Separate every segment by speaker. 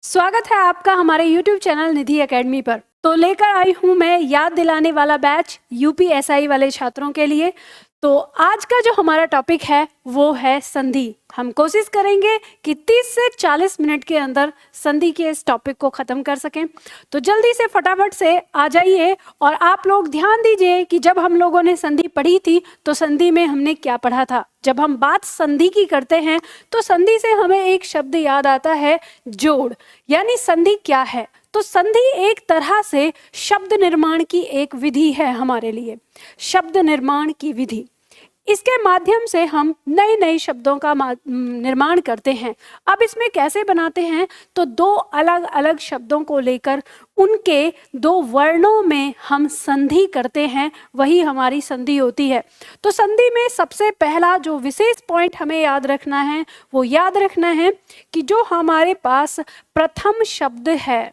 Speaker 1: स्वागत है आपका हमारे YouTube चैनल निधि एकेडमी पर। तो लेकर आई हूँ मैं याद दिलाने वाला बैच यूपीएसआई वाले छात्रों के लिए। तो आज का जो हमारा टॉपिक है वो है संधि। हम कोशिश करेंगे कि 30 से 40 मिनट के अंदर संधि के इस टॉपिक को ख़त्म कर सकें। तो जल्दी से फटाफट से आ जाइए और आप लोग ध्यान दीजिए कि जब हम लोगों ने संधि पढ़ी थी तो संधि में हमने क्या पढ़ा था। जब हम बात संधि की करते हैं तो संधि से हमें एक शब्द याद आता है, जोड़। यानी संधि क्या है? तो संधि एक तरह से शब्द निर्माण की एक विधि है हमारे लिए, शब्द निर्माण की विधि। इसके माध्यम से हम नए नए शब्दों का निर्माण करते हैं। अब इसमें कैसे बनाते हैं? तो दो अलग अलग शब्दों को लेकर उनके दो वर्णों में हम संधि करते हैं, वही हमारी संधि होती है। तो संधि में सबसे पहला जो विशेष पॉइंट हमें याद रखना है वो याद रखना है कि जो हमारे पास प्रथम शब्द है,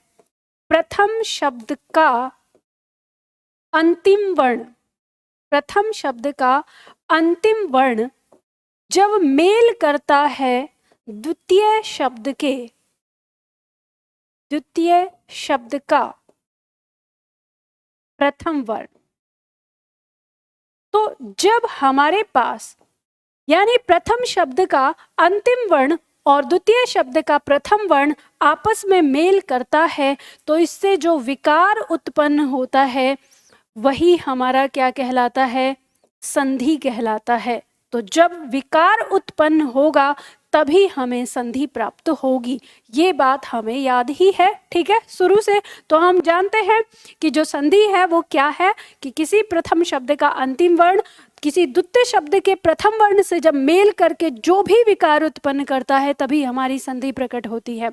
Speaker 1: प्रथम शब्द का अंतिम वर्ण, प्रथम शब्द का अंतिम वर्ण जब मेल करता है द्वितीय शब्द के, द्वितीय शब्द का प्रथम वर्ण, तो जब हमारे पास यानी प्रथम शब्द का अंतिम वर्ण और द्वितीय शब्द का प्रथम वर्ण आपस में मेल करता है तो इससे जो विकार उत्पन्न होता है वही हमारा क्या कहलाता है? संधि कहलाता है। तो जब विकार उत्पन्न होगा तभी हमें संधि प्राप्त होगी। ये बात हमें याद ही है, ठीक है, शुरू से। तो हम जानते हैं कि जो संधि है वो क्या है कि किसी प्रथम शब्द का अंतिम वर्ण किसी द्वितीय शब्द के प्रथम वर्ण से जब मेल करके जो भी विकार उत्पन्न करता है तभी हमारी संधि प्रकट होती है।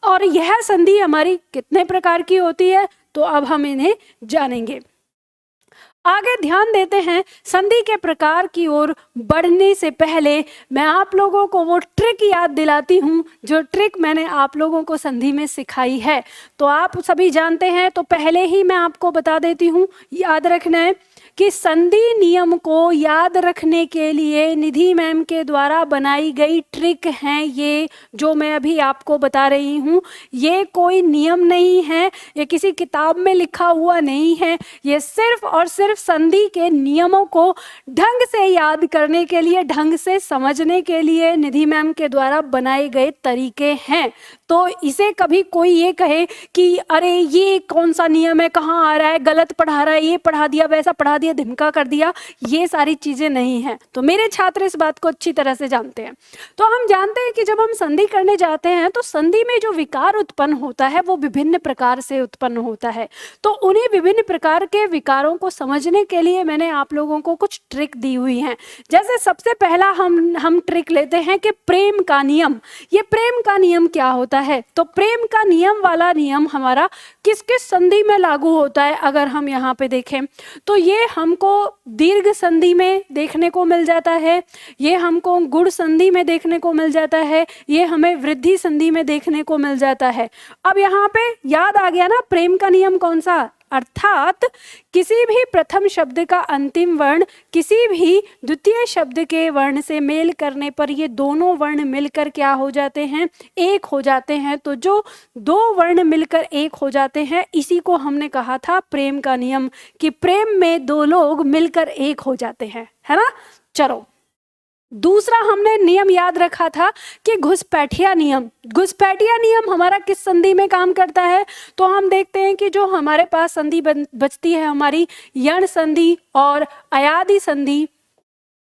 Speaker 1: और यह संधि हमारी कितने प्रकार की होती है तो अब हम इन्हें जानेंगे। आगे ध्यान देते हैं। संधि के प्रकार की ओर बढ़ने से पहले मैं आप लोगों को वो ट्रिक याद दिलाती हूँ जो ट्रिक मैंने आप लोगों को संधि में सिखाई है। तो आप सभी जानते हैं, तो पहले ही मैं आपको बता देती हूँ, याद रखना है कि संधि नियम को याद रखने के लिए निधि मैम के द्वारा बनाई गई ट्रिक हैं ये जो मैं अभी आपको बता रही हूँ। ये कोई नियम नहीं है, ये किसी किताब में लिखा हुआ नहीं है, ये सिर्फ और सिर्फ संधि के नियमों को ढंग से याद करने के लिए, ढंग से समझने के लिए निधि मैम के द्वारा बनाए गए तरीके हैं। तो इसे कभी कोई ये कहे कि अरे ये कौन सा नियम है, कहाँ आ रहा है, गलत पढ़ा रहा है, ये पढ़ा दिया, वैसा पढ़ा दिया, धिमका कर दिया, ये सारी चीजें नहीं हैं। तो मेरे छात्र इस बात को अच्छी तरह से जानते हैं। तो हम जानते हैं कि जब हम संधि करने जाते हैं तो संधि में जो विकार उत्पन्न होता है वो विभिन्न प्रकार से उत्पन्न होता है। तो उन्हीं विभिन्न प्रकार के विकारों को समझने के लिए मैंने आप लोगों को कुछ ट्रिक दी हुई हैं। जैसे सबसे पहला हम ट्रिक लेते हैं कि प्रेम का नियम। ये प्रेम का नियम क्या होता है? तो प्रेम का नियम वाला नियम हमारा किस किस संधि में लागू होता है अगर हम यहाँ पे देखें तो ये हमको दीर्घ संधि में देखने को मिल जाता है, ये हमको गुण संधि में देखने को मिल जाता है, ये हमें वृद्धि संधि में देखने को मिल जाता है। अब यहाँ पे याद आ गया ना प्रेम का नियम कौन सा? अर्थात किसी भी प्रथम शब्द का अंतिम वर्ण किसी भी द्वितीय शब्द के वर्ण से मेल करने पर ये दोनों वर्ण मिलकर क्या हो जाते हैं? एक हो जाते हैं। तो जो दो वर्ण मिलकर एक हो जाते हैं इसी को हमने कहा था प्रेम का नियम, कि प्रेम में दो लोग मिलकर एक हो जाते हैं, है ना। चलो, दूसरा हमने नियम याद रखा था कि घुसपैठिया नियम। घुसपैठिया नियम हमारा किस संधि में काम करता है? तो हम देखते हैं कि जो हमारे पास संधि बचती है हमारी यण संधि और अयादि संधि,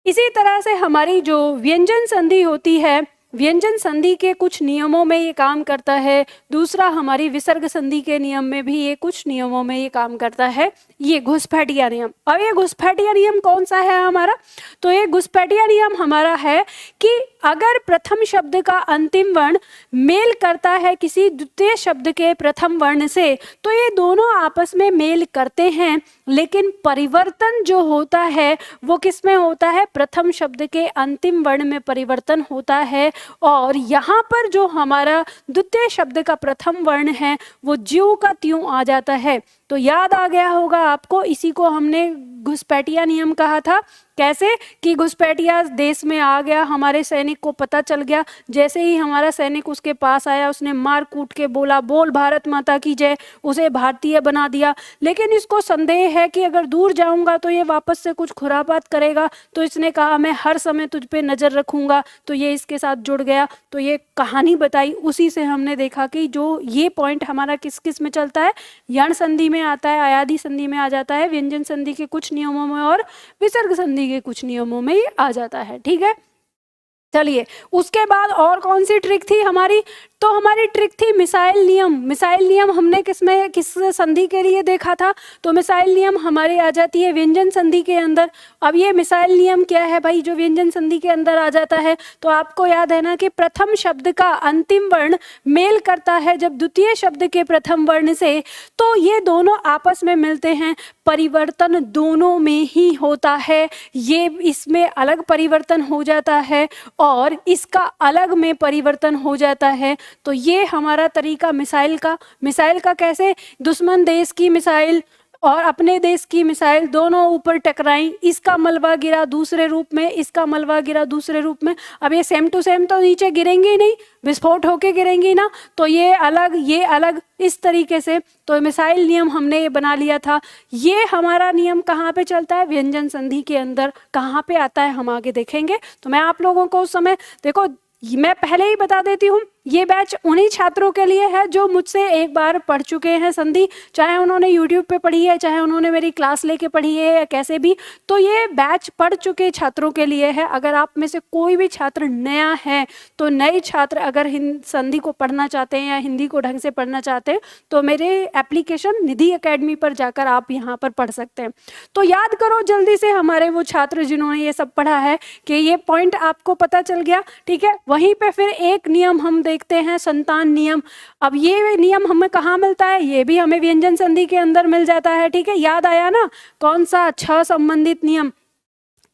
Speaker 1: इसी तरह से हमारी जो व्यंजन संधि होती है, व्यंजन संधि के कुछ नियमों में ये काम करता है। दूसरा हमारी विसर्ग संधि के नियम में भी ये कुछ नियमों में ये काम करता है, ये घुसपैठिया नियम। अब ये घुसपैठिया नियम कौन सा है हमारा? तो ये घुसपैठिया नियम हमारा है कि अगर प्रथम शब्द का अंतिम वर्ण मेल करता है किसी द्वितीय शब्द के प्रथम वर्ण से तो ये दोनों आपस में मेल करते हैं, लेकिन परिवर्तन जो होता है वो किस में होता है? प्रथम शब्द के अंतिम वर्ण में परिवर्तन होता है। और यहाँ पर जो हमारा द्वितीय शब्द का प्रथम वर्ण है वो ज्यों का त्यों आ जाता है। तो याद आ गया होगा आपको, इसी को हमने घुसपैठिया नियम कहा था कैसे कि घुसपैठिया देश में आ गया, हमारे सैनिक को पता चल गया, जैसे ही हमारा सैनिक उसके पास आया उसने मार कूट के बोला बोल भारत माता की जय, उसे भारतीय बना दिया। लेकिन इसको संदेह है कि अगर दूर जाऊंगा तो ये वापस से कुछ खुरापात करेगा, तो इसने कहा मैं हर समय तुझ पे नज़र रखूंगा, तो ये इसके साथ जुड़ गया। तो ये कहानी बताई, उसी से हमने देखा कि जो ये पॉइंट हमारा किस किस में चलता है, यण संधि में आता है, अयादि संधि में आ जाता है, व्यंजन संधि के कुछ नियमों में और विसर्ग संधि के कुछ नियमों में आ जाता है। ठीक है, चलिए उसके बाद और कौन सी ट्रिक थी हमारी, तो हमारी ट्रिक थी मिसाइल नियम। मिसाइल नियम हमने किस संधि के लिए देखा था, तो मिसाइल नियम हमारी आ जाती है व्यंजन संधि के अंदर। अब ये मिसाइल नियम क्या है भाई, जो व्यंजन संधि के अंदर आ जाता है, तो आपको याद है ना कि प्रथम शब्द का अंतिम वर्ण मेल करता है जब द्वितीय शब्द के प्रथम वर्ण से, तो ये दोनों आपस में मिलते हैं, परिवर्तन दोनों में ही होता है। ये इसमें अलग परिवर्तन हो जाता है और इसका अलग में परिवर्तन हो जाता है। तो ये हमारा तरीका मिसाइल का कैसे, दुश्मन देश की मिसाइल और अपने देश की मिसाइल दोनों ऊपर टकराई, इसका मलबा गिरा दूसरे रूप में, इसका मलबा गिरा दूसरे रूप में। अब ये सेम टू सेम तो नीचे गिरेंगे ही नहीं, विस्फोट होके गिरेंगी ना, तो ये अलग इस तरीके से। तो मिसाइल नियम हमने ये बना लिया था। ये हमारा नियम कहाँ पे चलता है, व्यंजन संधि के अंदर कहाँ पे आता है हम आगे देखेंगे। तो मैं आप लोगों को उस समय, देखो मैं पहले ही बता देती हूँ, ये बैच उन्हीं छात्रों के लिए है जो मुझसे एक बार पढ़ चुके हैं संधि, चाहे उन्होंने यूट्यूब पे पढ़ी है, चाहे उन्होंने मेरी क्लास लेके पढ़ी है या कैसे भी, तो ये बैच पढ़ चुके छात्रों के लिए है। अगर आप में से कोई भी छात्र नया है, तो नए छात्र अगर संधि को पढ़ना चाहते हैं या हिंदी को ढंग से पढ़ना चाहते हैं, तो मेरे एप्लीकेशन निधि अकेडमी पर जाकर आप यहाँ पर पढ़ सकते हैं। तो याद करो जल्दी से हमारे वो छात्र जिन्होंने ये सब पढ़ा है, कि ये पॉइंट आपको पता चल गया। ठीक है, वहीं पे फिर एक नियम हम देखते हैं, संतान नियम। अब ये नियम हमें कहाँ मिलता है, ये भी हमें व्यंजन संधि के अंदर मिल जाता है। ठीक है, याद आया ना, कौन सा, छ संबंधित नियम।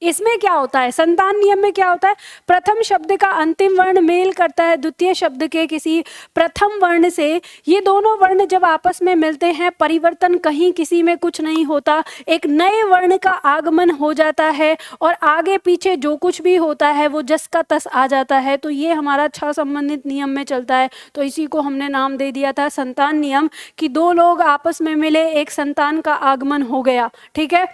Speaker 1: इसमें क्या होता है, संतान नियम में क्या होता है, प्रथम शब्द का अंतिम वर्ण मेल करता है द्वितीय शब्द के किसी प्रथम वर्ण से। ये दोनों वर्ण जब आपस में मिलते हैं, परिवर्तन कहीं किसी में कुछ नहीं होता, एक नए वर्ण का आगमन हो जाता है और आगे पीछे जो कुछ भी होता है वो जस का तस आ जाता है। तो ये हमारा छ संबंधित नियम में चलता है। तो इसी को हमने नाम दे दिया था संतान नियम, कि दो लोग आपस में मिले, एक संतान का आगमन हो गया। ठीक है,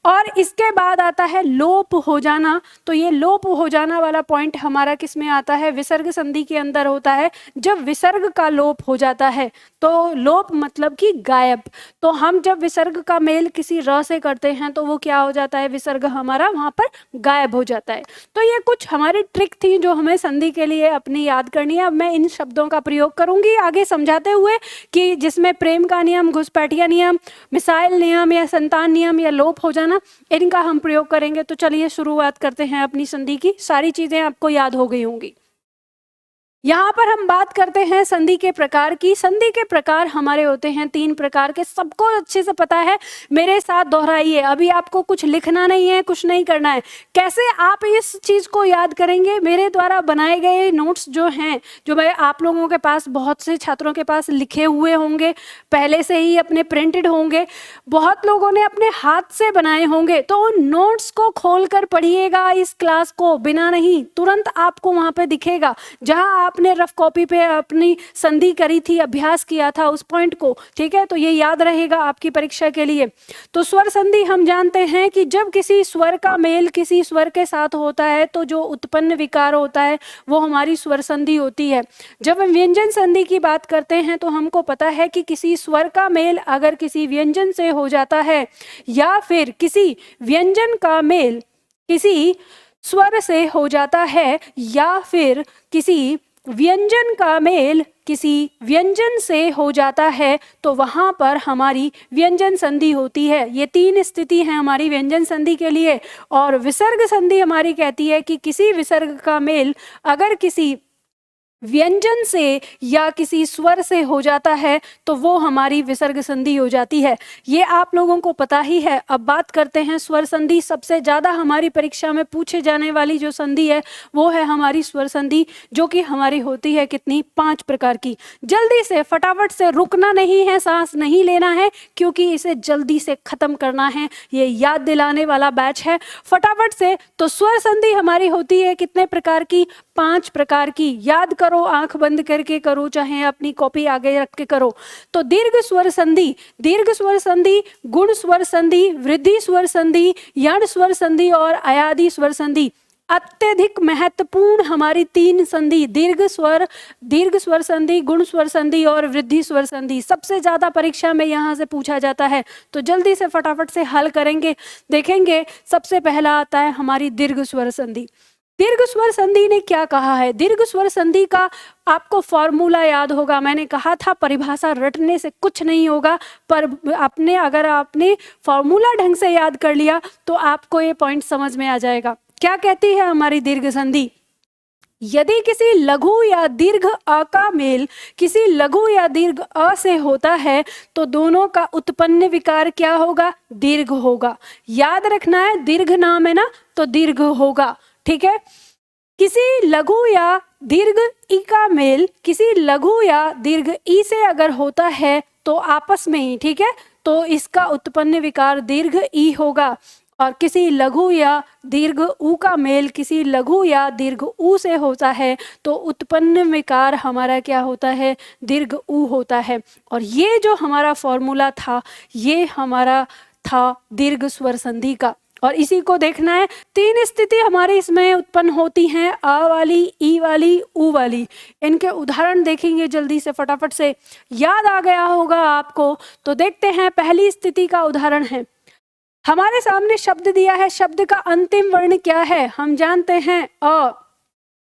Speaker 1: और इसके बाद आता है लोप हो जाना। तो ये लोप हो जाना वाला पॉइंट हमारा किस में आता है, विसर्ग संधि के अंदर होता है। जब विसर्ग का लोप हो जाता है, तो लोप मतलब कि गायब। तो हम जब विसर्ग का मेल किसी र से करते हैं, तो वो क्या हो जाता है, विसर्ग हमारा वहां पर गायब हो जाता है। तो ये कुछ हमारी ट्रिक थी जो हमें संधि के लिए अपनी याद करनी है। अब मैं इन शब्दों का प्रयोग करूंगी आगे समझाते हुए, कि जिसमें प्रेम का नियम, घुसपैठिया नियम, मिसाइल नियम या संतान नियम या लोप हो जाना, इनका हम प्रयोग करेंगे। तो चलिए शुरुआत करते हैं अपनी संधि की। सारी चीजें आपको याद हो गई होंगी। यहाँ पर हम बात करते हैं संधि के प्रकार की। संधि के प्रकार हमारे होते हैं 3 प्रकार के, सबको अच्छे से पता है, मेरे साथ दोहराइए। अभी आपको कुछ लिखना नहीं है, कुछ नहीं करना है। कैसे आप इस चीज को याद करेंगे, मेरे द्वारा बनाए गए नोट्स जो हैं, जो मैं आप लोगों के पास, बहुत से छात्रों के पास लिखे हुए होंगे, पहले से ही अपने प्रिंटेड होंगे, बहुत लोगों ने अपने हाथ से बनाए होंगे। तो उन नोट्स को खोल कर पढ़िएगा, इस क्लास को बिना नहीं, तुरंत आपको वहां पे दिखेगा जहां आपने रफ कॉपी पे अपनी संधि करी थी, अभ्यास किया था उस पॉइंट को। ठीक है, तो ये याद रहेगा आपकी परीक्षा के लिए। तो स्वर संधि हम जानते हैं कि जब किसी स्वर का मेल किसी स्वर के साथ होता है, तो जो उत्पन्न विकार होता है वो हमारी स्वर संधि होती है। जब हम व्यंजन संधि की बात करते हैं, तो हमको पता है कि किसी स्वर का मेल अगर किसी व्यंजन से हो जाता है, या फिर किसी व्यंजन का मेल किसी स्वर से हो जाता है, या फिर किसी व्यंजन का मेल किसी व्यंजन से हो जाता है, तो वहां पर हमारी व्यंजन संधि होती है। ये 3 स्थिति है हमारी व्यंजन संधि के लिए। और विसर्ग संधि हमारी कहती है कि किसी विसर्ग का मेल अगर किसी व्यंजन से या किसी स्वर से हो जाता है तो वो हमारी विसर्ग संधि हो जाती है। ये आप लोगों को पता ही है। अब बात करते हैं स्वर संधि। सबसे ज़्यादा हमारी परीक्षा में पूछे जाने वाली जो संधि है वो है हमारी स्वर संधि, जो कि हमारी होती है कितनी, 5 प्रकार की। जल्दी से फटाफट से रुकना नहीं है, सांस नहीं लेना है, क्योंकि इसे जल्दी से खत्म करना है। ये याद दिलाने वाला बैच है, फटाफट से। तो स्वर संधि हमारी होती है कितने प्रकार की, 5 प्रकार की। याद करो, आंख बंद करके करो, चाहे अपनी कॉपी आगे रख के करो। तो दीर्घ स्वर संधि, दीर्घ स्वर संधि, गुण स्वर संधि, वृद्धि स्वर संधि, यण स्वर संधि और अयादि स्वर संधि। अत्यधिक महत्वपूर्ण हमारी 3 संधि, दीर्घ स्वर संधि, गुण स्वर संधि और वृद्धि स्वर संधि। सबसे ज्यादा परीक्षा में यहाँ से पूछा जाता है, तो जल्दी से फटाफट से हल करेंगे। देखेंगे सबसे पहला आता है हमारी दीर्घ स्वर संधि। दीर्घ स्वर संधि ने क्या कहा है? दीर्घ स्वर संधि का आपको फॉर्मूला याद होगा। मैंने कहा था परिभाषा रटने से कुछ नहीं होगा, पर अगर आपने फॉर्मूला ढंग से याद कर लिया तो आपको ये पॉइंट समझ में आ जाएगा। क्या कहती है हमारी दीर्घ संधि? यदि किसी लघु या दीर्घ अ का मेल किसी लघु या दीर्घ अ से होता है तो दोनों का उत्पन्न विकार क्या होगा? दीर्घ होगा। याद रखना है, दीर्घ नाम है ना, तो दीर्घ होगा। ठीक है। किसी लघु या दीर्घ ई का मेल किसी लघु या दीर्घ ई से अगर होता है तो आपस में ही, ठीक है, तो इसका उत्पन्न विकार दीर्घ ई होगा। और किसी लघु या दीर्घ ऊ का मेल किसी लघु या दीर्घ ऊ से होता है तो उत्पन्न विकार हमारा क्या होता है? दीर्घ ऊ होता है। और ये जो हमारा फॉर्मूला था, ये हमारा था दीर्घ स्वर संधि का। और इसी को देखना है। 3 स्थिति हमारे इसमें उत्पन्न होती हैं, अ वाली, ई वाली, ऊ वाली। इनके उदाहरण देखेंगे जल्दी से, फटाफट से। याद आ गया होगा आपको, तो देखते हैं। पहली स्थिति का उदाहरण है, हमारे सामने शब्द दिया है, शब्द का अंतिम वर्ण क्या है? हम जानते हैं अ।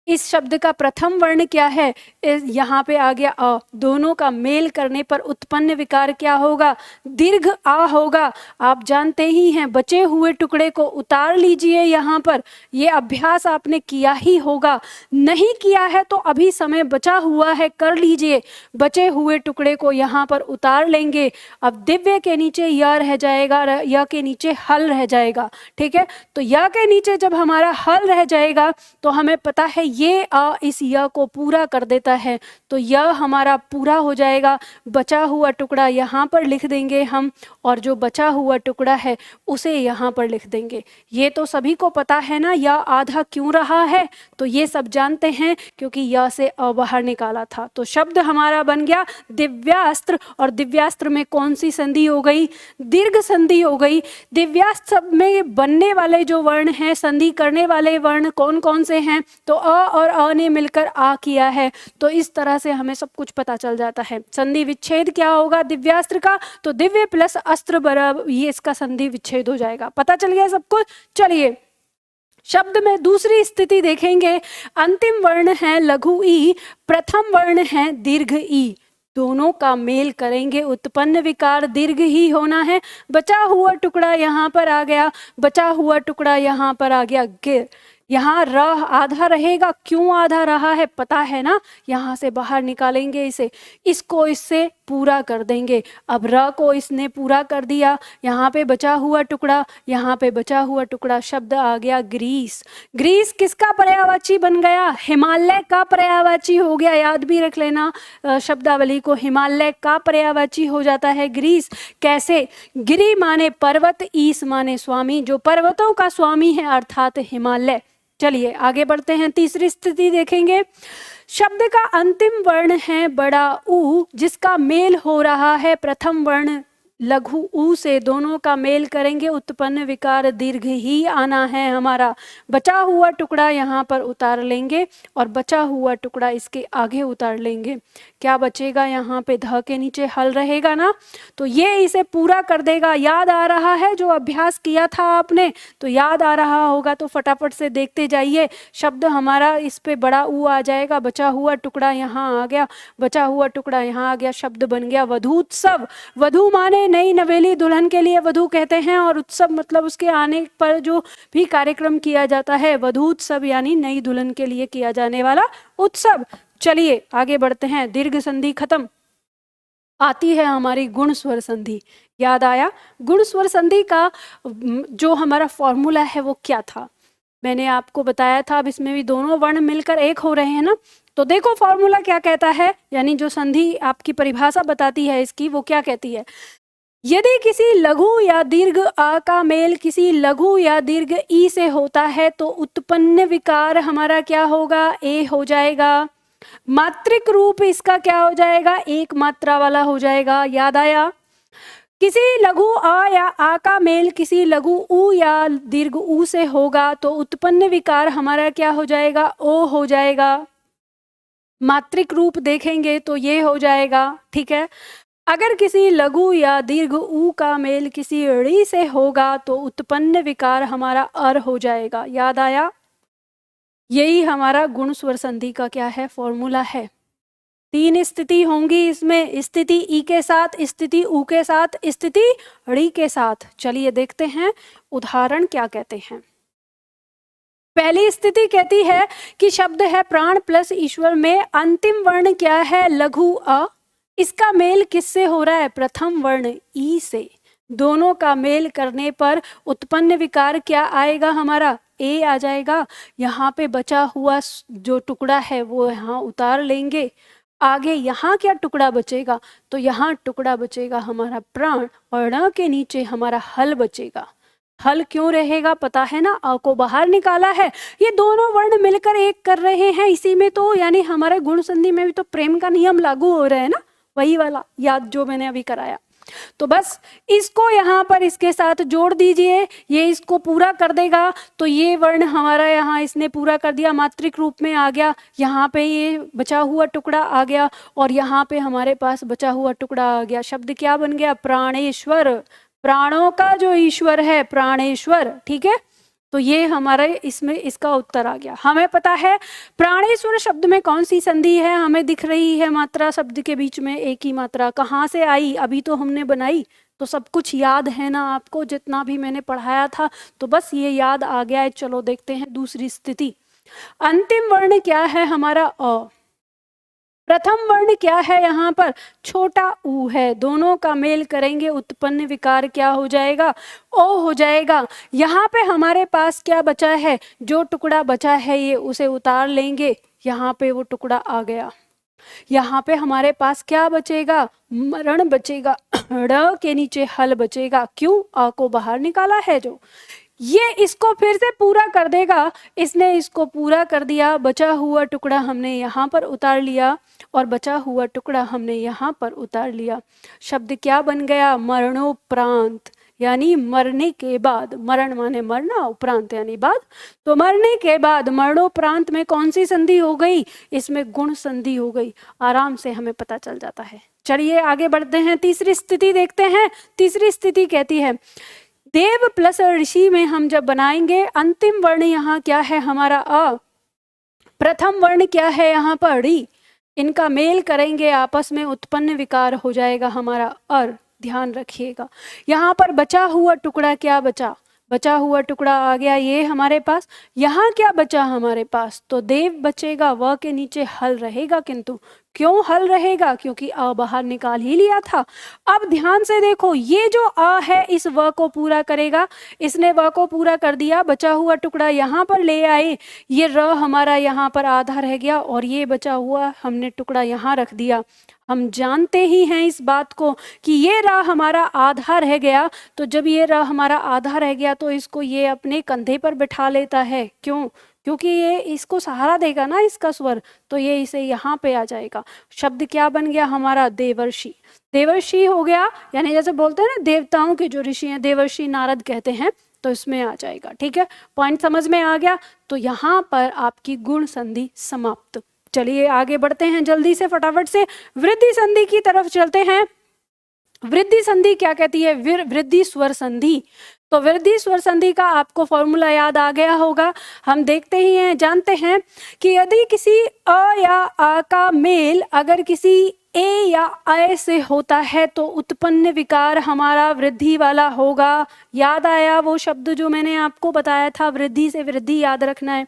Speaker 1: इस शब्द का प्रथम वर्ण क्या है? यहाँ पे आ गया अ। दोनों का मेल करने पर उत्पन्न विकार क्या होगा? दीर्घ आ होगा। आप जानते ही हैं। बचे हुए टुकड़े को उतार लीजिए यहाँ पर। ये अभ्यास आपने किया ही होगा, नहीं किया है तो अभी समय बचा हुआ है, कर लीजिए। बचे हुए टुकड़े को यहाँ पर उतार लेंगे। अब दिव्य के नीचे या रह जाएगा, या के नीचे हल रह जाएगा। ठीक है, तो या के नीचे जब हमारा हल रह जाएगा तो हमें पता है ये अ इस य को पूरा कर देता है, तो यह हमारा पूरा हो जाएगा। बचा हुआ टुकड़ा यहाँ पर लिख देंगे हम, और जो बचा हुआ टुकड़ा है उसे यहाँ पर लिख देंगे। ये तो सभी को पता है ना, या आधा क्यों रहा है, तो ये सब जानते हैं, क्योंकि या से अ बाहर निकाला था। तो शब्द हमारा बन गया दिव्यास्त्र। और दिव्यास्त्र में कौन सी संधि हो गई? दीर्घ संधि हो गई। दिव्यास्त्र में बनने वाले जो वर्ण हैं, संधि करने वाले वर्ण कौन कौन से हैं? तो अ और अ ने मिलकर आ किया है। तो इस तरह से हमें सब कुछ पता चल जाता है। संधि विच्छेद क्या होगा दिव्यास्त्र का? तो दिव्य प्लस अस्त्र बराबर, ये इसका संधि विच्छेद हो जाएगा। पता चल गया सब कुछ? चलिए शब्द में दूसरी स्थिति देखेंगे। अंतिम वर्ण है लघु ई, प्रथम वर्ण है दीर्घ ई। दोनों का मेल करेंगे, उत्पन्न विकार दीर्घ ही होना है। बचा हुआ टुकड़ा यहाँ पर आ गया, बचा हुआ टुकड़ा यहाँ पर आ गया गिर। यहाँ र आधा रहेगा, क्यों आधा रहा है पता है ना? यहाँ से बाहर निकालेंगे इसे, इसको इससे पूरा कर देंगे। अब र को इसने पूरा कर दिया, यहाँ पे बचा हुआ टुकड़ा, यहाँ पे बचा हुआ टुकड़ा, शब्द आ गया ग्रीस। ग्रीस किसका पर्यायवाची बन गया? हिमालय का पर्यायवाची हो गया। याद भी रख लेना शब्दावली को, हिमालय का पर्यायवाची हो जाता है ग्रीस। कैसे? गिरी माने पर्वत, ईस माने स्वामी, जो पर्वतों का स्वामी है अर्थात हिमालय। चलिए आगे बढ़ते हैं, तीसरी स्थिति देखेंगे। शब्द का अंतिम वर्ण है बड़ा ऊ, जिसका मेल हो रहा है प्रथम वर्ण लघु ऊ से। दोनों का मेल करेंगे, उत्पन्न विकार दीर्घ ही आना है हमारा। बचा हुआ टुकड़ा यहाँ पर उतार लेंगे और बचा हुआ टुकड़ा इसके आगे उतार लेंगे। क्या बचेगा? यहाँ पे ध के नीचे हल रहेगा ना, तो ये इसे पूरा कर देगा। याद आ रहा है जो अभ्यास किया था आपने? तो याद आ रहा होगा तो फटाफट से देखते जाइए। शब्द हमारा इस पे बड़ा ऊ आ जाएगा, बचा हुआ टुकड़ा यहाँ आ गया, बचा हुआ टुकड़ा यहाँ आ गया, शब्द बन गया वधूत्सव। वधू माने नई नवेली दुल्हन के लिए वधू कहते हैं, और उत्सव मतलब उसके आने पर जो भी कार्यक्रम किया जाता है। वधूत्सव यानी नई दुल्हन के लिए किया जाने वाला उत्सव। चलिए आगे बढ़ते हैं। दीर्घ संधि खत्म, आती है हमारी गुण स्वर संधि। याद आया गुण स्वर संधि का जो हमारा फॉर्मूला है वो क्या था, मैंने आपको बताया था। अब इसमें भी दोनों वर्ण मिलकर एक हो रहे हैं ना, तो देखो फॉर्मूला क्या कहता है, यानी जो संधि आपकी परिभाषा बताती है इसकी, वो क्या कहती है। यदि किसी लघु या दीर्घ आ का मेल किसी लघु या दीर्घ ई से होता है तो उत्पन्न विकार हमारा क्या होगा, ए हो जाएगा। मात्रिक रूप इसका क्या हो जाएगा, एक मात्रा वाला हो जाएगा। याद आया, किसी लघु आ या आ का मेल किसी लघु ऊ या दीर्घ ऊ से होगा तो उत्पन्न विकार हमारा क्या हो जाएगा, ओ हो जाएगा। मात्रिक रूप देखेंगे तो ये हो जाएगा, ठीक है। अगर किसी लघु या दीर्घ ऊ का मेल किसी ड़ी से होगा तो उत्पन्न विकार हमारा अर हो जाएगा। याद आया, यही हमारा गुण स्वर संधि का क्या है, फॉर्मूला है। 3 स्थिति होंगी इसमें, स्थिति ई के साथ, स्थिति ऊ के साथ, स्थिति ड़ी के साथ। चलिए देखते हैं उदाहरण क्या कहते हैं। पहली स्थिति कहती है कि शब्द है प्राण प्लस ईश्वर में अंतिम वर्ण क्या है, लघु अ। इसका मेल किससे हो रहा है, प्रथम वर्ण ई से। दोनों का मेल करने पर उत्पन्न विकार क्या आएगा हमारा, ए आ जाएगा। यहाँ पे बचा हुआ जो टुकड़ा है वो यहाँ उतार लेंगे। आगे यहाँ क्या टुकड़ा बचेगा, तो यहाँ टुकड़ा बचेगा हमारा प्राण और ण के नीचे हमारा हल बचेगा। हल क्यों रहेगा पता है ना, अ को बाहर निकाला है। ये दोनों वर्ण मिलकर एक कर रहे हैं इसी में, तो यानी हमारे गुण संधि में भी तो प्रेम का नियम लागू हो रहा है ना, वही वाला याद जो मैंने अभी कराया। तो बस इसको यहाँ पर इसके साथ जोड़ दीजिए, ये इसको पूरा कर देगा। तो ये वर्ण हमारा यहाँ इसने पूरा कर दिया, मात्रिक रूप में आ गया। यहाँ पे ये बचा हुआ टुकड़ा आ गया और यहाँ पे हमारे पास बचा हुआ टुकड़ा आ गया। शब्द क्या बन गया, प्राणेश्वर। प्राणों का जो ईश्वर है प्राणेश्वर, ठीक है। तो ये हमारे इसमें इसका उत्तर आ गया। हमें पता है प्राणेश्वर शब्द में कौन सी संधि है, हमें दिख रही है मात्रा शब्द के बीच में एक ही मात्रा। कहाँ से आई, अभी तो हमने बनाई, तो सब कुछ याद है ना आपको, जितना भी मैंने पढ़ाया था, तो बस ये याद आ गया है। चलो देखते हैं दूसरी स्थिति। अंतिम वर्ण क्या है हमारा, अ। प्रथम वर्ण क्या है यहाँ पर, छोटा ऊ है। दोनों का मेल करेंगे उत्पन्न विकार क्या हो जाएगा, ओ हो जाएगा। यहाँ पे हमारे पास क्या बचा है, जो टुकड़ा बचा है ये उसे उतार लेंगे, यहाँ पे वो टुकड़ा आ गया। यहाँ पे हमारे पास क्या बचेगा, मरण बचेगा, ड़ के नीचे हल बचेगा। क्यों, आ को बाहर निकाला है जो। ये इसको फिर से पूरा कर देगा, इसने इसको पूरा कर दिया। बचा हुआ टुकड़ा हमने यहाँ पर उतार लिया और बचा हुआ टुकड़ा हमने यहाँ पर उतार लिया। शब्द क्या बन गया, मरणोपरांत, यानी मरने के बाद। मरण माने मरना, उपरांत यानी बाद। तो मरने के बाद, मरणोपरांत में कौन सी संधि हो गई, इसमें गुण संधि हो गई। आराम से हमें पता चल जाता है। चलिए आगे बढ़ते हैं, तीसरी स्थिति देखते हैं। तीसरी स्थिति कहती है देव प्लस ऋषि में हम जब बनाएंगे, अंतिम वर्ण यहाँ क्या है हमारा, अ। प्रथम वर्ण क्या है यहाँ पर, री। इनका मेल करेंगे आपस में, उत्पन्न विकार हो जाएगा हमारा अर। ध्यान रखिएगा, यहाँ पर बचा हुआ टुकड़ा क्या बचा, बचा हुआ टुकड़ा आ गया ये हमारे पास। यहाँ क्या बचा हमारे पास, तो देव बचेगा, व के नीचे हल रहेगा। किंतु क्यों हल रहेगा, क्योंकि अ बाहर निकाल ही लिया था। अब ध्यान से देखो, ये जो अ है इस व को पूरा करेगा, इसने व को पूरा कर दिया। बचा हुआ टुकड़ा यहाँ पर ले आए, ये र हमारा यहाँ पर आधा रह गया और ये बचा हुआ हमने टुकड़ा यहाँ रख दिया। हम जानते ही हैं इस बात को कि ये रा हमारा आधा रह गया। तो जब ये रा हमारा आधा रह गया तो इसको ये अपने कंधे पर बिठा लेता है। क्यों, क्योंकि ये इसको सहारा देगा ना इसका स्वर, तो ये इसे यहाँ पे आ जाएगा। शब्द क्या बन गया हमारा, देवर्षि। देवर्षि हो गया, यानी जैसे बोलते हैं ना देवताओं के जो ऋषि हैं, देवर्षि नारद कहते हैं, तो इसमें आ जाएगा। ठीक है, पॉइंट समझ में आ गया। तो यहाँ पर आपकी गुण संधि समाप्त। चलिए आगे बढ़ते हैं जल्दी से, फटाफट से वृद्धि संधि की तरफ चलते हैं। वृद्धि संधि क्या कहती है, वृद्धि स्वर संधि। तो वृद्धि स्वर संधि का आपको फॉर्मूला याद आ गया होगा। हम देखते ही हैं, जानते हैं कि यदि किसी अ या आ का मेल अगर किसी ए या अय से होता है तो उत्पन्न विकार हमारा वृद्धि वाला होगा। याद आया वो शब्द जो मैंने आपको बताया था, वृद्धि से वृद्धि याद रखना है।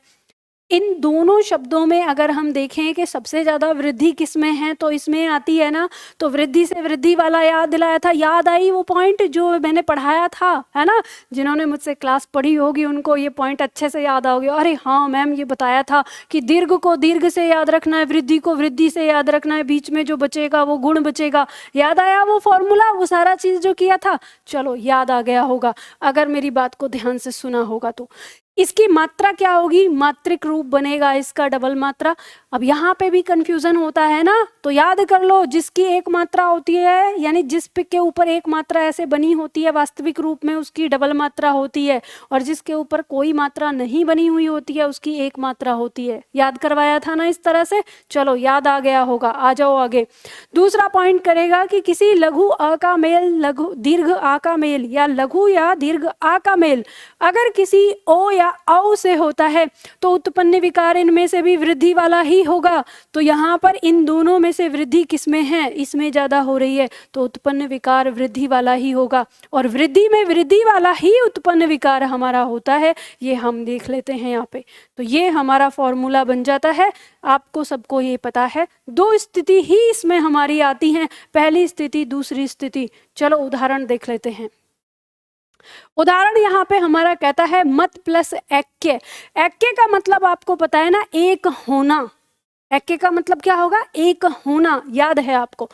Speaker 1: इन दोनों शब्दों में अगर हम देखें कि सबसे ज्यादा वृद्धि किसमें है तो इसमें आती है ना। तो वृद्धि से वृद्धि वाला याद दिलाया था, याद आई वो पॉइंट जो मैंने पढ़ाया था, है ना। जिन्होंने मुझसे क्लास पढ़ी होगी उनको ये पॉइंट अच्छे से याद आओगे। अरे हाँ मैम ये बताया था कि दीर्घ को दीर्घ से याद रखना है, वृद्धि को वृद्धि से याद रखना है, बीच में जो बचेगा वो गुण बचेगा। याद आया वो फॉर्मूला, वो सारा चीज जो किया था, चलो याद आ गया होगा अगर मेरी बात को ध्यान से सुना होगा तो। इसकी मात्रा क्या होगी, मात्रिक रूप बनेगा इसका, डबल मात्रा। अब यहाँ पे भी कंफ्यूजन होता है ना, तो याद कर लो जिसकी एक मात्रा होती है यानी जिस पिक के ऊपर एक मात्रा ऐसे बनी होती है वास्तविक रूप में उसकी डबल मात्रा होती है, और जिसके ऊपर कोई मात्रा नहीं बनी हुई होती है उसकी एक मात्रा होती है। याद करवाया था ना इस तरह से, चलो याद आ गया होगा। आ जाओ आगे। दूसरा पॉइंट करेगा कि किसी लघु अ का मेल लघु दीर्घ आ का मेल या लघु या दीर्घ आ का मेल अगर किसी ओ या औ से होता है तो उत्पन्न विकार इनमें से भी वृद्धि वाला ही होगा। तो यहाँ पर इन दोनों में से वृद्धि किसमें है, इसमें ज्यादा हो रही है, तो उत्पन्न विकार वृद्धि वाला ही होगा। और वृद्धि में वृद्धि वाला ही उत्पन्न विकार हमारा होता है, ये हम देख लेते हैं यहाँ पे। तो ये हमारा फॉर्मूला बन जाता है, आपको सबको ये पता है। दो स्थिति ही इसमें हमारी आती हैं, पहली स्थिति दूसरी स्थिति। चलो उदाहरण देख लेते हैं। उदाहरण यहाँ पे हमारा कहता है मत प्लस ऐक्य। ऐक्य का मतलब आपको पता है ना, एक होना। ऐक्य का मतलब क्या होगा, एक होना, याद है आपको।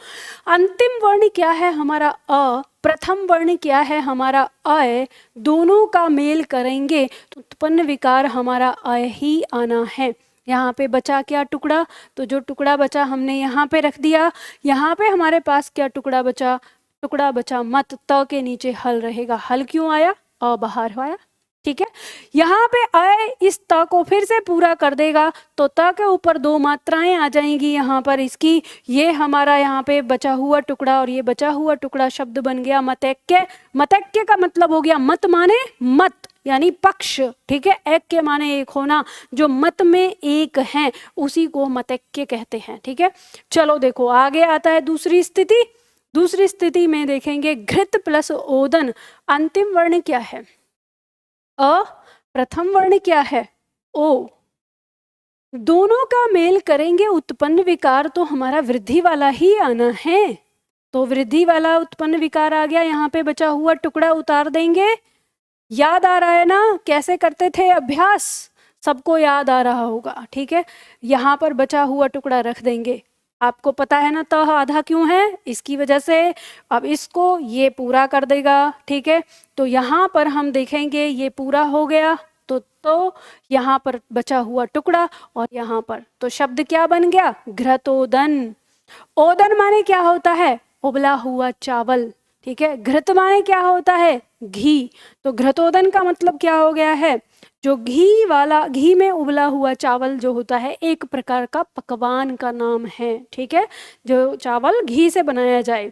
Speaker 1: अंतिम वर्ण क्या है हमारा अ, प्रथम वर्ण क्या है हमारा अय, दोनों का मेल करेंगे तो उत्पन्न विकार हमारा अय ही आना है। यहाँ पे बचा क्या, टुकड़ा, तो जो टुकड़ा बचा हमने यहाँ पे रख दिया। यहाँ पे हमारे पास क्या टुकड़ा बचा, टुकड़ा बचा मत, त के नीचे हल रहेगा। हल क्यों आया, अ बाहर आया, ठीक है। यहाँ पे अय इस त को फिर से पूरा कर देगा तो त के ऊपर दो मात्राएं आ जाएंगी यहाँ पर इसकी। ये हमारा यहाँ पे बचा हुआ टुकड़ा और ये बचा हुआ टुकड़ा शब्द बन गया मतैक्य। मतैक्य का मतलब हो गया मत माने मत यानी पक्ष, ठीक है। ऐक्य माने एक होना, जो मत में एक है उसी को मतैक्य कहते हैं, ठीक है। चलो देखो आगे आता है दूसरी स्थिति। दूसरी स्थिति में देखेंगे घृत प्लस ओदन। अंतिम वर्ण क्या है अ, प्रथम वर्ण क्या है ओ, दोनों का मेल करेंगे उत्पन्न विकार तो हमारा वृद्धि वाला ही आना है। तो वृद्धि वाला उत्पन्न विकार आ गया। यहाँ पे बचा हुआ टुकड़ा उतार देंगे। याद आ रहा है ना कैसे करते थे अभ्यास, सबको याद आ रहा होगा, ठीक है। यहाँ पर बचा हुआ टुकड़ा रख देंगे। आपको पता है ना तह आधा क्यों है, इसकी वजह से। अब इसको ये पूरा कर देगा, ठीक है। तो यहाँ पर हम देखेंगे ये पूरा हो गया तो यहाँ पर बचा हुआ टुकड़ा और यहाँ पर तो शब्द क्या बन गया, घृतोदन। ओदन माने क्या होता है, उबला हुआ चावल, ठीक है। घृत माने क्या होता है, घी। तो घृतोदन का मतलब क्या हो गया है, जो घी वाला, घी में उबला हुआ चावल जो होता है एक प्रकार का पकवान का नाम है, ठीक है, जो चावल घी से बनाया जाए।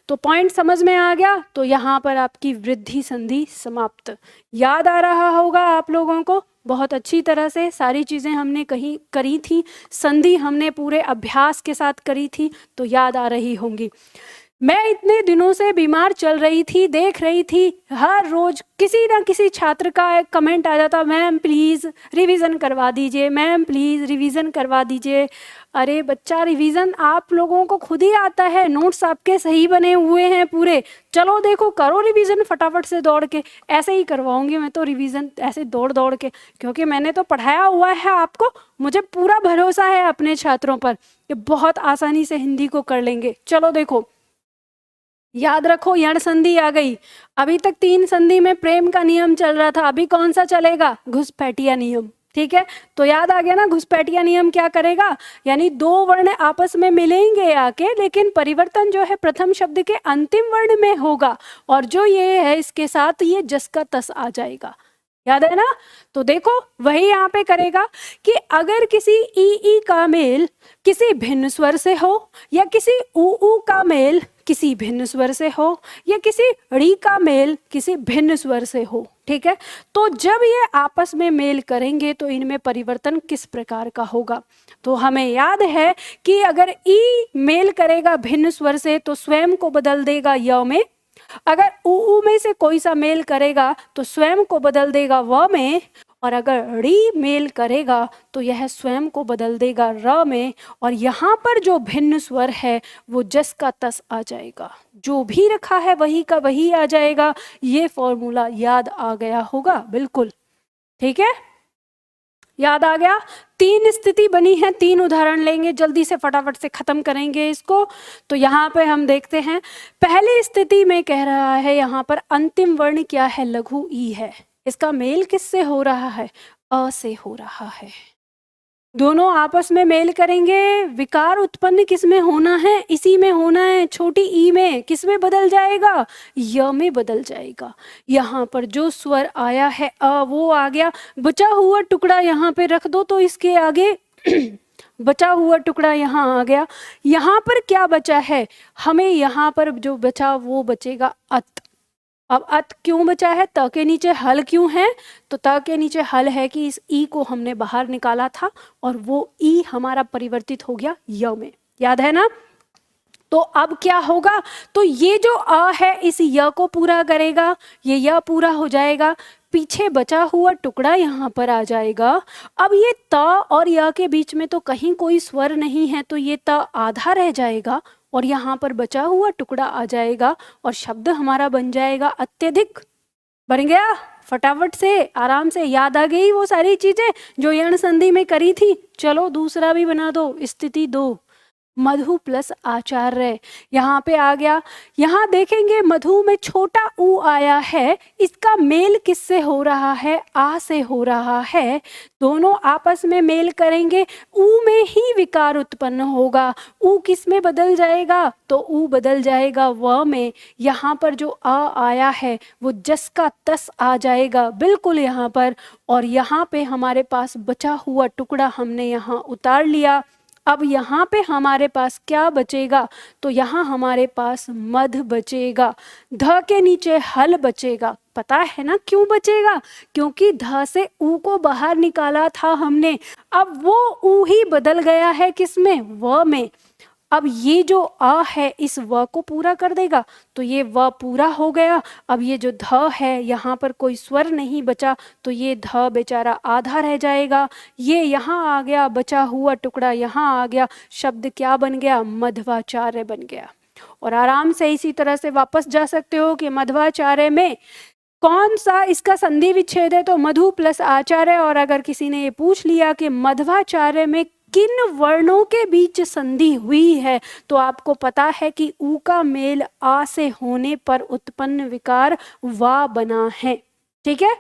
Speaker 1: तो पॉइंट समझ में आ गया। तो यहाँ पर आपकी वृद्धि संधि समाप्त। याद आ रहा होगा आप लोगों को बहुत अच्छी तरह से, सारी चीज़ें हमने कहीं करी थी, संधि हमने पूरे अभ्यास के साथ करी थी, तो याद आ रही होंगी। मैं इतने दिनों से बीमार चल रही थी, देख रही थी हर रोज किसी ना किसी छात्र का एक कमेंट आ जाता, मैम प्लीज़ रिवीजन करवा दीजिए, मैम प्लीज़ रिवीजन करवा दीजिए। अरे बच्चा रिवीजन आप लोगों को खुद ही आता है, नोट्स आपके सही बने हुए हैं पूरे। चलो देखो करो रिवीजन फटाफट से दौड़ के। ऐसे ही करवाऊंगी मैं तो रिवीजन, ऐसे दौड़ दौड़ के, क्योंकि मैंने तो पढ़ाया हुआ है आपको। मुझे पूरा भरोसा है अपने छात्रों पर कि बहुत आसानी से हिंदी को कर लेंगे। चलो देखो याद रखो, यण संधि आ गई। अभी तक 3 संधि में प्रेम का नियम चल रहा था, अभी कौन सा चलेगा, घुसपैठिया नियम, ठीक है। तो याद आ गया ना, घुसपैठिया नियम क्या करेगा, यानी दो वर्ण आपस में मिलेंगे आके, लेकिन परिवर्तन जो है प्रथम शब्द के अंतिम वर्ण में होगा, और जो ये है इसके साथ ये जस का तस आ जाएगा। याद है ना। तो देखो वही यहाँ पे करेगा कि अगर किसी ई का मेल किसी भिन्न स्वर से हो, या किसी ऊ का मेल किसी भिन्न स्वर से हो, या किसी ड़ी का मेल किसी भिन्न स्वर से हो, ठीक है। तो जब ये आपस में मेल करेंगे तो इनमें परिवर्तन किस प्रकार का होगा। तो हमें याद है कि अगर ई मेल करेगा भिन्न स्वर से तो स्वयं को बदल देगा य में, अगर ऊ में से कोई सा मेल करेगा तो स्वयं को बदल देगा व में, और अगर ड़ी मेल करेगा तो यह स्वयं को बदल देगा र में, और यहाँ पर जो भिन्न स्वर है वो जस का तस आ जाएगा, जो भी रखा है वही का वही आ जाएगा। ये फॉर्मूला याद आ गया होगा, बिल्कुल ठीक है, याद आ गया। 3 स्थिति बनी है, 3 उदाहरण लेंगे, जल्दी से फटाफट से खत्म करेंगे इसको। तो यहाँ पे हम देखते हैं, पहली स्थिति में कह रहा है यहाँ पर अंतिम वर्ण क्या है, लघु ई है। इसका मेल किससे हो रहा है, अ से हो रहा है। दोनों आपस में मेल करेंगे, विकार उत्पन्न किस में होना है, इसी में होना है, छोटी ई में। किस में बदल जाएगा, य में बदल जाएगा। यहाँ पर जो स्वर आया है अ वो आ गया, बचा हुआ टुकड़ा यहाँ पे रख दो तो इसके आगे बचा हुआ टुकड़ा यहाँ आ गया। यहाँ पर क्या बचा है, हमें यहाँ पर जो बचा वो बचेगा अत। अब अत क्यों बचा है, त के नीचे हल क्यों है, तो त के नीचे हल है कि इस ई को हमने बाहर निकाला था और वो ई हमारा परिवर्तित हो गया य में, याद है ना। तो अब क्या होगा, तो ये जो अ है इस य को पूरा करेगा, ये य पूरा हो जाएगा, पीछे बचा हुआ टुकड़ा यहाँ पर आ जाएगा। अब ये त और य के बीच में तो कहीं कोई स्वर नहीं है, तो ये त आधा रह जाएगा और यहाँ पर बचा हुआ टुकड़ा आ जाएगा और शब्द हमारा बन जाएगा अत्यधिक। बन गया, फटाफट से आराम से याद आ गई वो सारी चीजें जो यण संधि में करी थी। चलो दूसरा भी बना दो, स्थिति 2, मधु प्लस आचार्य। यहाँ पे आ गया, यहाँ देखेंगे मधु में छोटा ऊ आया है, इसका मेल किससे हो रहा है, आ से हो रहा है। दोनों आपस में मेल करेंगे, ऊ में ही विकार उत्पन्न होगा। ऊ किस में बदल जाएगा, तो ऊ बदल जाएगा व में। यहाँ पर जो आ आया है वो जस का तस आ जाएगा, बिल्कुल यहाँ पर। और यहाँ पे हमारे पास बचा हुआ टुकड़ा हमने यहाँ उतार लिया। अब यहाँ पे हमारे पास क्या बचेगा, तो यहाँ हमारे पास मध बचेगा, ध के नीचे हल बचेगा। पता है ना क्यों बचेगा, क्योंकि ध से ऊ को बाहर निकाला था हमने, अब वो ऊ ही बदल गया है किस में, व में। अब ये जो अ है इस व को पूरा कर देगा, तो ये व पूरा हो गया। अब ये जो ध है यहाँ पर कोई स्वर नहीं बचा, तो ये ध बेचारा आधा रह जाएगा। ये यहाँ आ गया, बचा हुआ टुकड़ा यहाँ आ गया, शब्द क्या बन गया, मध्वाचार्य बन गया। और आराम से इसी तरह से वापस जा सकते हो कि मध्वाचार्य में कौन सा इसका संधि विच्छेद है, तो मधु प्लस आचार्य। और अगर किसी ने ये पूछ लिया कि मध्वाचार्य में किन वर्णों के बीच संधि हुई है, तो आपको पता है कि ऊ का मेल आ से होने पर उत्पन्न विकार वा बना है। ठीक है,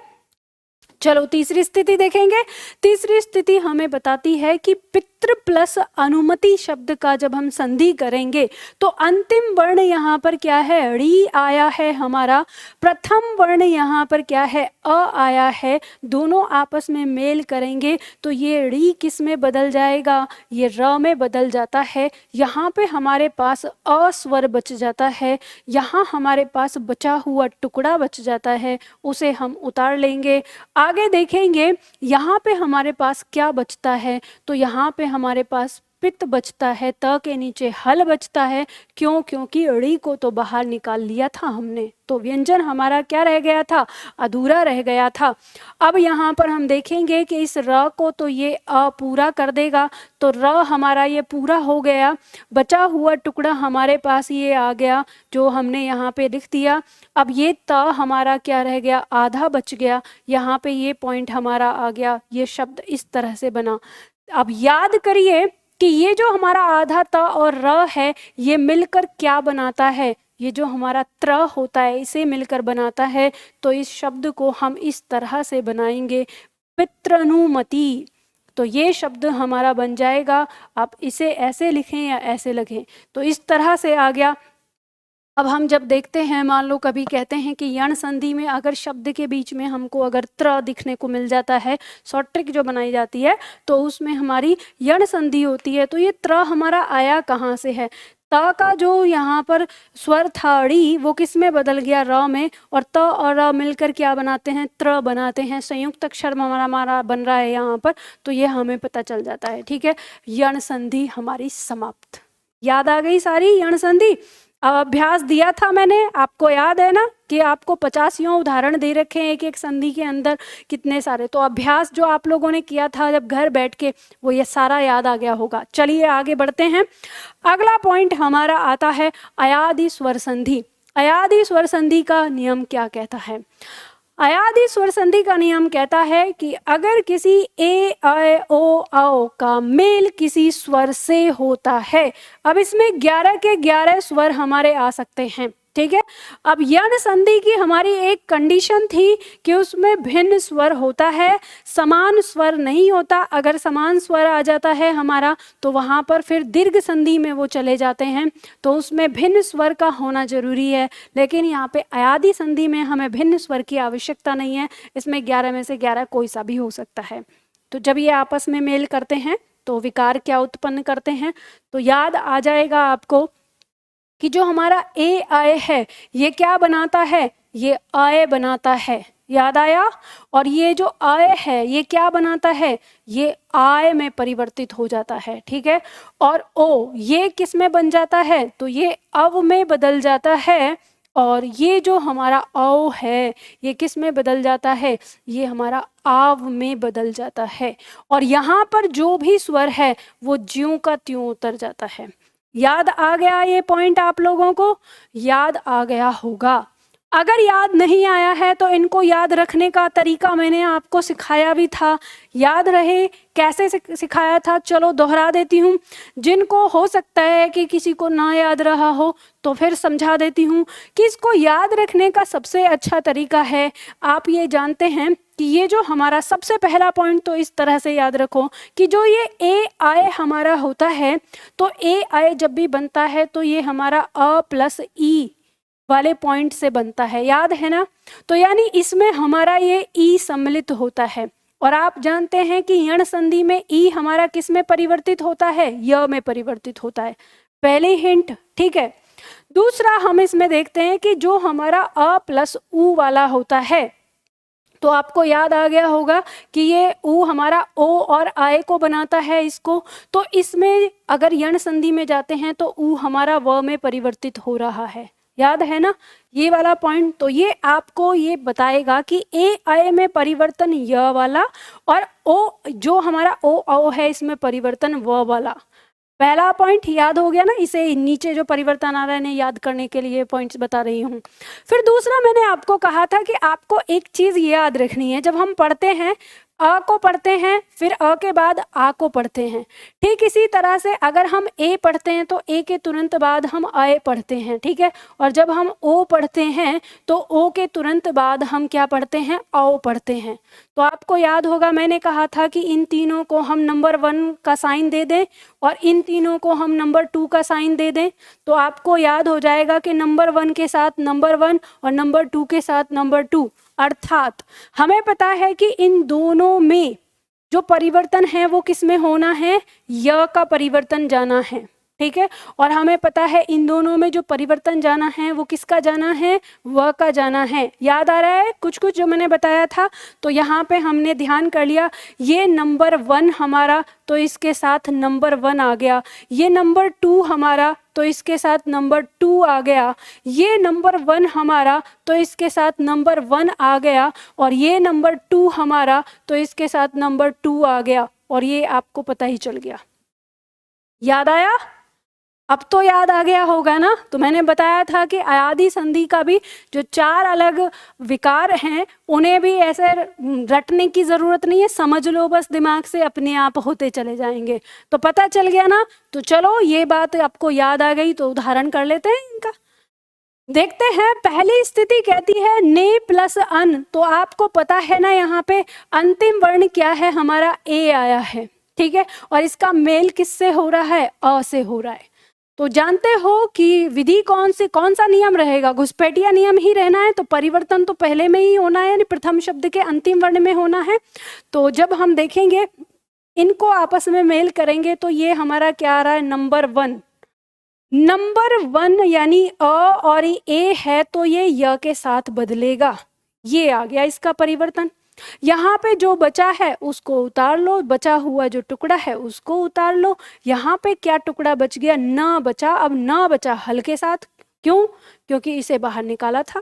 Speaker 1: चलो तीसरी स्थिति देखेंगे। तीसरी स्थिति हमें बताती है कि पितृ प्लस अनुमति शब्द का जब हम संधि करेंगे तो अंतिम वर्ण यहाँ पर क्या है, ड़ी आया है हमारा, प्रथम वर्ण यहाँ पर क्या है, अ आया है। दोनों आपस में मेल करेंगे तो ये ड़ी किस में बदल जाएगा, ये र में बदल जाता है। यहाँ पे हमारे पास अ स्वर बच जाता है, यहाँ हमारे पास बचा हुआ टुकड़ा बच जाता है, उसे हम उतार लेंगे। आगे देखेंगे यहाँ पे हमारे पास क्या बचता है, तो यहाँ पे हमारे पास पित्त बचता है, त के नीचे हल बचता है। क्यों, क्योंकि ड़ी को तो बाहर निकाल लिया था हमने, तो व्यंजन हमारा क्या रह गया था, अधूरा रह गया था। अब यहाँ पर हम देखेंगे कि इस र को तो ये अ पूरा कर देगा, तो र हमारा ये पूरा हो गया। बचा हुआ टुकड़ा हमारे पास ये आ गया जो हमने यहाँ पे लिख दिया। अब ये त हमारा क्या रह गया, आधा बच गया, यहाँ पे ये पॉइंट हमारा आ गया, ये शब्द इस तरह से बना। अब याद करिए कि ये जो हमारा आधा त और र है ये मिलकर क्या बनाता है, ये जो हमारा त्र होता है इसे मिलकर बनाता है। तो इस शब्द को हम इस तरह से बनाएंगे, पितृनुमति। तो ये शब्द हमारा बन जाएगा, आप इसे ऐसे लिखें या ऐसे लिखें, तो इस तरह से आ गया। अब हम जब देखते हैं, मान लो कभी कहते हैं कि यण संधि में अगर शब्द के बीच में हमको अगर त्र दिखने को मिल जाता है, शॉर्ट ट्रिक जो बनाई जाती है तो उसमें हमारी यण संधि होती है। तो ये त्र हमारा आया कहाँ से है, ता का जो यहाँ पर स्वर था ड़ी वो किस में बदल गया, र में, और त और र मिलकर क्या बनाते हैं, त्र बनाते हैं। संयुक्त अक्षर हमारा बन रहा है यहाँ पर, तो ये हमें पता चल जाता है। ठीक है, यण संधि हमारी समाप्त। याद आ गई सारी यण संधि। अब अभ्यास दिया था मैंने, आपको याद है ना, कि आपको 50 उदाहरण दे रखे हैं एक एक संधि के अंदर कितने सारे, तो अभ्यास जो आप लोगों ने किया था जब घर बैठ के वो ये सारा याद आ गया होगा। चलिए आगे बढ़ते हैं। अगला पॉइंट हमारा आता है अयादि स्वर संधि। अयादि स्वर संधि का नियम क्या कहता है? अयादि स्वर संधि का नियम कहता है कि अगर किसी ए ऐ ओ औ का मेल किसी स्वर से होता है, अब इसमें 11 के 11 स्वर हमारे आ सकते हैं, ठीक है। अब यण संधि की हमारी एक कंडीशन थी कि उसमें भिन्न स्वर होता है, समान स्वर नहीं होता। अगर समान स्वर आ जाता है हमारा तो वहाँ पर फिर दीर्घ संधि में वो चले जाते हैं, तो उसमें भिन्न स्वर का होना जरूरी है। लेकिन यहाँ पे अयादि संधि में हमें भिन्न स्वर की आवश्यकता नहीं है, इसमें 11 में से 11 कोई सा भी हो सकता है। तो जब ये आपस में मेल करते हैं तो विकार क्या उत्पन्न करते हैं, तो याद आ जाएगा आपको कि जो हमारा ए आय है ये क्या बनाता है, ये आय बनाता है, याद आया। और ये जो आय है ये क्या बनाता है, ये आय में परिवर्तित हो जाता है, ठीक है। और ओ ये किस में बन जाता है, तो ये अव में बदल जाता है। और ये जो हमारा औ है ये किस में बदल जाता है, ये हमारा आव में बदल जाता है। और यहाँ पर जो भी स्वर है वो ज्यों का त्यों उतर जाता है। याद आ गया ये पॉइंट आप लोगों को? याद आ गया होगा। अगर याद नहीं आया है तो इनको याद रखने का तरीका मैंने आपको सिखाया भी था, याद रहे कैसे सिखाया था, चलो दोहरा देती हूँ। जिनको हो सकता है कि किसी को ना याद रहा हो तो फिर समझा देती हूँ कि इसको याद रखने का सबसे अच्छा तरीका है, आप ये जानते हैं कि ये जो हमारा सबसे पहला पॉइंट तो इस तरह से याद रखो कि जो ये ए आय हमारा होता है, तो ए आय जब भी बनता है तो ये हमारा अ प्लस ई वाले पॉइंट से बनता है, याद है ना। तो यानी इसमें हमारा ये ई सम्मिलित होता है। और आप जानते हैं कि यण संधि में ई हमारा किस में परिवर्तित होता है, य में परिवर्तित होता है। पहले हिंट, ठीक है। दूसरा हम इसमें देखते हैं कि जो हमारा अ प्लस उ वाला होता है, तो आपको याद आ गया होगा कि ये उ हमारा ओ और आय को बनाता है इसको, तो इसमें अगर यण संधि में जाते हैं तो उ हमारा व में परिवर्तित हो रहा है, याद है ना ये वाला पॉइंट। तो ये आपको ये बताएगा कि ए आय में परिवर्तन य वाला और ओ जो हमारा ओ औ है इसमें परिवर्तन व वाला। पहला पॉइंट याद हो गया ना, इसे नीचे जो परिवर्तन आ रहा है याद करने के लिए पॉइंट्स बता रही हूँ। फिर दूसरा मैंने आपको कहा था कि आपको एक चीज याद रखनी है, जब हम पढ़ते हैं अ को पढ़ते हैं फिर अ के बाद आ को पढ़ते हैं, ठीक इसी तरह से अगर हम ए पढ़ते हैं तो ए के तुरंत बाद हम आय पढ़ते हैं, ठीक है। और जब हम ओ पढ़ते हैं तो ओ के तुरंत बाद हम क्या पढ़ते हैं, औ पढ़ते हैं। तो आपको याद होगा मैंने कहा था कि इन तीनों को हम नंबर 1 का साइन दे दें और इन तीनों को हम नंबर 2 का साइन दे दें, तो आपको याद हो जाएगा कि नंबर 1 के साथ नंबर 1 और नंबर 2 के साथ नंबर 2। अर्थात हमें पता है कि इन दोनों में जो परिवर्तन है वो किस में होना है, य का परिवर्तन जाना है, ठीक है। और हमें पता है इन दोनों में जो परिवर्तन जाना है वो किसका जाना है, व का जाना है। याद आ रहा है कुछ कुछ जो मैंने बताया था? तो यहाँ पे हमने ध्यान कर लिया, ये नंबर 1 हमारा तो इसके साथ नंबर 1 आ गया, ये नंबर 2 हमारा तो इसके साथ नंबर 2 आ गया, ये नंबर 1 हमारा तो इसके साथ नंबर 1 आ गया, और ये नंबर 2 हमारा तो इसके साथ नंबर 2 आ गया। और ये आपको पता ही चल गया। याद आया? अब तो याद आ गया होगा ना। तो मैंने बताया था कि अयादि संधि का भी जो 4 अलग विकार हैं उन्हें भी ऐसे रटने की जरूरत नहीं है, समझ लो बस, दिमाग से अपने आप होते चले जाएंगे। तो पता चल गया ना। तो चलो ये बात आपको याद आ गई तो उदाहरण कर लेते हैं इनका। देखते हैं, पहली स्थिति कहती है ने प्लस अन। तो आपको पता है ना यहाँ पे अंतिम वर्ण क्या है, हमारा ए आया है, ठीक है। और इसका मेल किससे हो रहा है, अ से हो रहा है। तो जानते हो कि विधि कौन सा नियम रहेगा, घुसपैठिया नियम ही रहना है। तो परिवर्तन तो पहले में ही होना है, यानी प्रथम शब्द के अंतिम वर्ण में होना है। तो जब हम देखेंगे इनको आपस में मेल करेंगे तो ये हमारा क्या आ रहा है, नंबर 1। नंबर 1 यानी अ और ए है तो ये य के साथ बदलेगा, ये आ गया इसका परिवर्तन। यहाँ पे जो बचा है उसको उतार लो, बचा हुआ जो टुकड़ा है उसको उतार लो। यहाँ पे क्या टुकड़ा बच गया, न बचा। अब न बचा हल के साथ, क्यों? क्योंकि इसे बाहर निकाला था।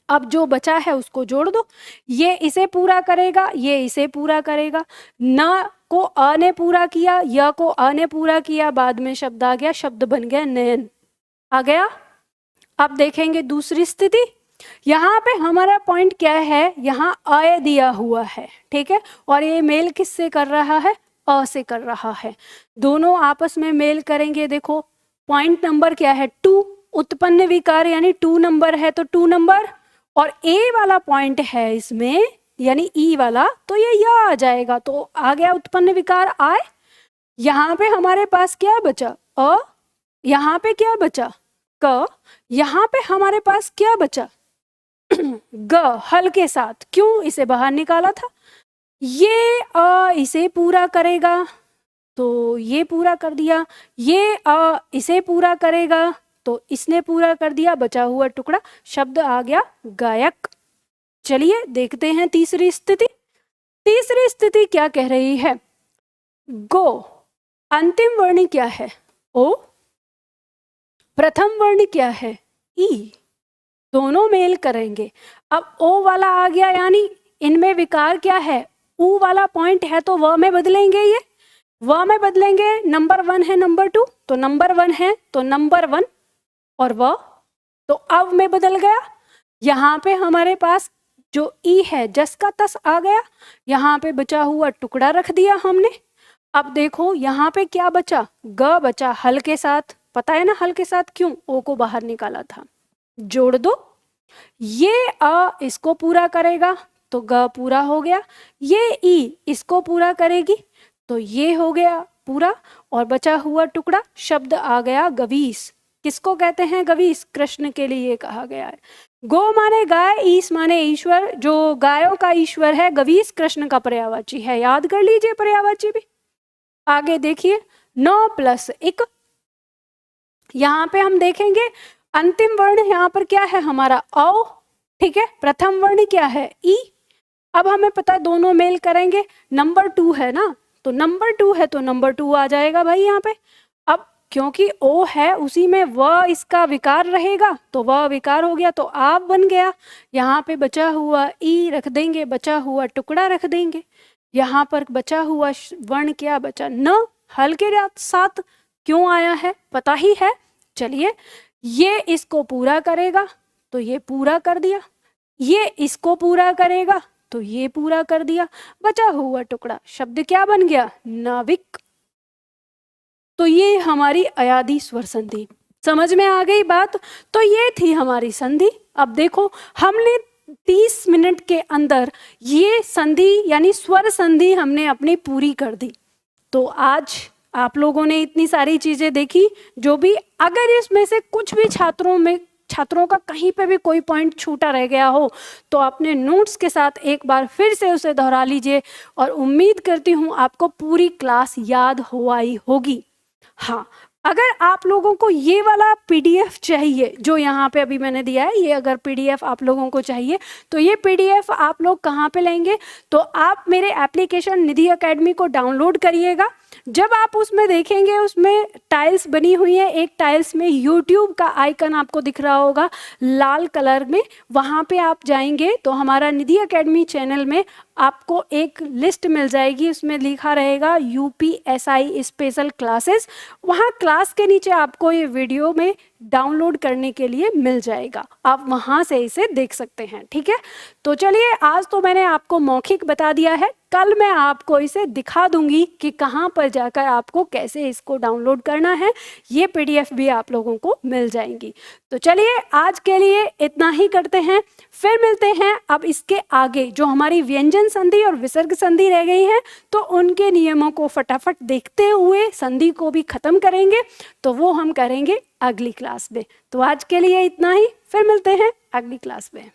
Speaker 1: अब जो बचा है उसको जोड़ दो, ये इसे पूरा करेगा, ये इसे पूरा करेगा। न को अ ने पूरा किया, य को अ ने पूरा किया, बाद में शब्द आ गया, शब्द बन गया नयन। आ गया। अब देखेंगे दूसरी स्थिति। यहाँ पे हमारा पॉइंट क्या है, यहाँ अ दिया हुआ है, ठीक है, और ये मेल किससे कर रहा है, अ से कर रहा है। दोनों आपस में मेल करेंगे। देखो पॉइंट नंबर क्या है, 2, उत्पन्न विकार यानी 2 नंबर है तो 2 नंबर, और ए वाला पॉइंट है इसमें यानी ई वाला, तो ये आ जाएगा, तो आ गया उत्पन्न विकार आए। यहाँ पे हमारे पास क्या बचा, अ, यहाँ पे क्या बचा, क, यहाँ पे हमारे पास क्या बचा, ग, हल के साथ। क्यों इसे बाहर निकाला था, ये अ इसे पूरा करेगा तो ये पूरा कर दिया, ये अ इसे पूरा करेगा तो इसने पूरा कर दिया, बचा हुआ टुकड़ा, शब्द आ गया गायक। चलिए देखते हैं तीसरी स्थिति। तीसरी स्थिति क्या कह रही है, गो, अंतिम वर्ण क्या है, ओ, प्रथम वर्ण क्या है, ई, दोनों मेल करेंगे। अब ओ वाला आ गया यानी इनमें विकार क्या है, ऊ वाला पॉइंट है तो व में बदलेंगे, ये व में बदलेंगे। नंबर 1 है नंबर 2, तो नंबर 1 है तो नंबर 1, और व तो अब में बदल गया। यहाँ पे हमारे पास जो ई है जस का तस आ गया, यहाँ पे बचा हुआ टुकड़ा रख दिया हमने। अब देखो यहाँ पे क्या बचा, ग बचा हल के साथ, पता है ना हल के साथ क्यों, ओ को बाहर निकाला था। जोड़ दो, ये अ इसको पूरा करेगा तो ग पूरा हो गया, ये ई इसको पूरा करेगी तो ये हो गया पूरा, और बचा हुआ टुकड़ा शब्द आ गया गवीस। किसको कहते हैं गवीस, कृष्ण के लिए कहा गया है। गो माने गाय, ईस माने ईश्वर, जो गायों का ईश्वर है, गवीस कृष्ण का पर्यायवाची है, याद कर लीजिए पर्यायवाची भी। आगे देखिए 9 + 1, यहाँ पे हम देखेंगे अंतिम वर्ण यहाँ पर क्या है हमारा औ, ठीक है, प्रथम वर्ण क्या है ई। अब हमें पता है दोनों मेल करेंगे, नंबर 2 है ना, तो नंबर 2 है तो नंबर 2 आ जाएगा भाई यहाँ पे। अब क्योंकि ओ है उसी में व इसका विकार रहेगा तो वह विकार हो गया तो आप बन गया। यहाँ पे बचा हुआ ई रख देंगे, बचा हुआ टुकड़ा रख देंगे। यहाँ पर बचा हुआ वर्ण क्या बचा, न, हल के साथ क्यों आया है पता ही है। चलिए ये इसको पूरा करेगा तो ये पूरा कर दिया, ये इसको पूरा करेगा तो ये पूरा कर दिया, बचा हुआ टुकड़ा शब्द क्या बन गया, नाविक। तो ये हमारी अयादी स्वर संधि, समझ में आ गई बात। तो ये थी हमारी संधि। अब देखो हमने 30 मिनट के अंदर ये संधि यानी स्वर संधि हमने अपनी पूरी कर दी। तो आज आप लोगों ने इतनी सारी चीजें देखी, जो भी अगर इसमें से कुछ भी छात्रों का कहीं पे भी कोई पॉइंट छूटा रह गया हो तो अपने नोट्स के साथ एक बार फिर से उसे दोहरा लीजिए, और उम्मीद करती हूँ आपको पूरी क्लास याद हो आई होगी। हाँ, अगर आप लोगों को ये वाला पीडीएफ चाहिए जो यहाँ पे अभी मैंने दिया है, ये अगर पीडीएफ आप लोगों को चाहिए तो ये पीडीएफ आप लोग कहाँ पे लेंगे, तो आप मेरे एप्लीकेशन निधि एकेडमी को डाउनलोड करिएगा। जब आप उसमें देखेंगे उसमें टाइल्स बनी हुई है, एक टाइल्स में यूट्यूब का आइकन आपको दिख रहा होगा लाल कलर में, वहाँ पे आप जाएंगे तो हमारा निधि एकेडमी चैनल में आपको एक लिस्ट मिल जाएगी, उसमें लिखा रहेगा यूपीएसआई स्पेशल क्लासेस। वहाँ क्लास के नीचे आपको ये वीडियो में डाउनलोड करने के लिए मिल जाएगा, आप वहाँ से इसे देख सकते हैं, ठीक है। तो चलिए आज तो मैंने आपको मौखिक बता दिया है, कल मैं आपको इसे दिखा दूंगी कि कहाँ पर जाकर आपको कैसे इसको डाउनलोड करना है, ये पीडीएफ भी आप लोगों को मिल जाएंगी। तो चलिए आज के लिए इतना ही करते हैं, फिर मिलते हैं। अब इसके आगे जो हमारी व्यंजन संधि और विसर्ग संधि रह गई है तो उनके नियमों को फटाफट देखते हुए संधि को भी खत्म करेंगे, तो वो हम करेंगे अगली क्लास में। तो आज के लिए इतना ही, फिर मिलते हैं अगली क्लास में।